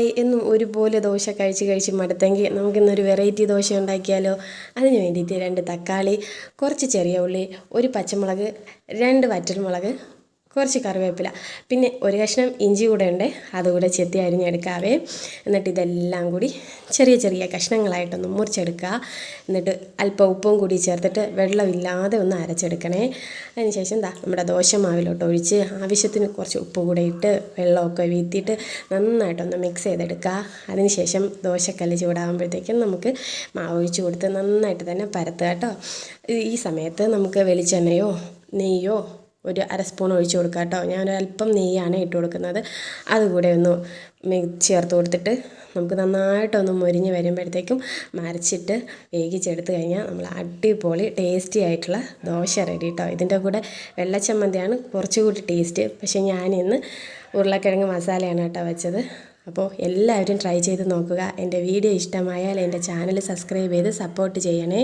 Hi എന്നും ഒരുപോലെ ദോശ കഴിച്ച് മടുത്തെങ്കിൽ നമുക്കിന്നൊരു വെറൈറ്റി ദോശ ഉണ്ടാക്കിയാലോ. അതിന് വേണ്ടിയിട്ട് 2 തക്കാളി, കുറച്ച് ചെറിയ ഉള്ളി, ഒരു പച്ചമുളക്, 2 വറ്റൽമുളക്, കുറച്ച് കറിവേപ്പില, പിന്നെ ഒരു കഷ്ണം ഇഞ്ചി കൂടെ ഉണ്ട്, അതുകൂടെ ചെത്തി അരിഞ്ഞെടുക്കാവേ. എന്നിട്ട് ഇതെല്ലാം കൂടി ചെറിയ കഷ്ണങ്ങളായിട്ടൊന്ന് മുറിച്ചെടുക്കുക. എന്നിട്ട് അല്പം ഉപ്പും കൂടി ചേർത്തിട്ട് വെള്ളമില്ലാതെ ഒന്ന് അരച്ചെടുക്കണേ. അതിനുശേഷം നമ്മുടെ ദോശ മാവിലോട്ട് ഒഴിച്ച് ആവശ്യത്തിന് കുറച്ച് ഉപ്പ് കൂടെ ഇട്ട് വെള്ളമൊക്കെ വീത്തിയിട്ട് നന്നായിട്ടൊന്ന് മിക്സ് ചെയ്തെടുക്കുക. അതിനുശേഷം ദോശക്കല്ല് ചൂടാകുമ്പോഴത്തേക്കും നമുക്ക് മാവ് ഒഴിച്ച് കൊടുത്ത് നന്നായിട്ട് തന്നെ പരത്തുക കേട്ടോ. ഈ സമയത്ത് നമുക്ക് വെളിച്ചെണ്ണയോ നെയ്യോ ഒരു 1/2 സ്പൂൺ ഒഴിച്ച് കൊടുക്കുക കേട്ടോ. ഞാനൊരല്പം നെയ്യാണ് ഇട്ട് കൊടുക്കുന്നത്. അതുകൂടെ ഒന്ന് ചേർത്ത് കൊടുത്തിട്ട് നമുക്ക് നന്നായിട്ടൊന്ന് മൊരിഞ്ഞ് വരുമ്പോഴത്തേക്കും മറിച്ചിട്ട് വേവിച്ചെടുത്ത് കഴിഞ്ഞാൽ നമ്മൾ അടിപൊളി ടേസ്റ്റി ആയിട്ടുള്ള ദോശ റെഡി കേട്ടോ. ഇതിൻ്റെ കൂടെ വെള്ളച്ചമ്മന്തിയാണ് കുറച്ചുകൂടി ടേസ്റ്റ്. പക്ഷേ ഞാനിന്ന് ഉരുളക്കിഴങ്ങ് മസാലയാണ് കേട്ടോ വെച്ചത്. അപ്പോൾ എല്ലാവരും ട്രൈ ചെയ്ത് നോക്കുക. എൻ്റെ വീഡിയോ ഇഷ്ടമായാൽ എൻ്റെ ചാനൽ സബ്സ്ക്രൈബ് ചെയ്ത് സപ്പോർട്ട് ചെയ്യണേ.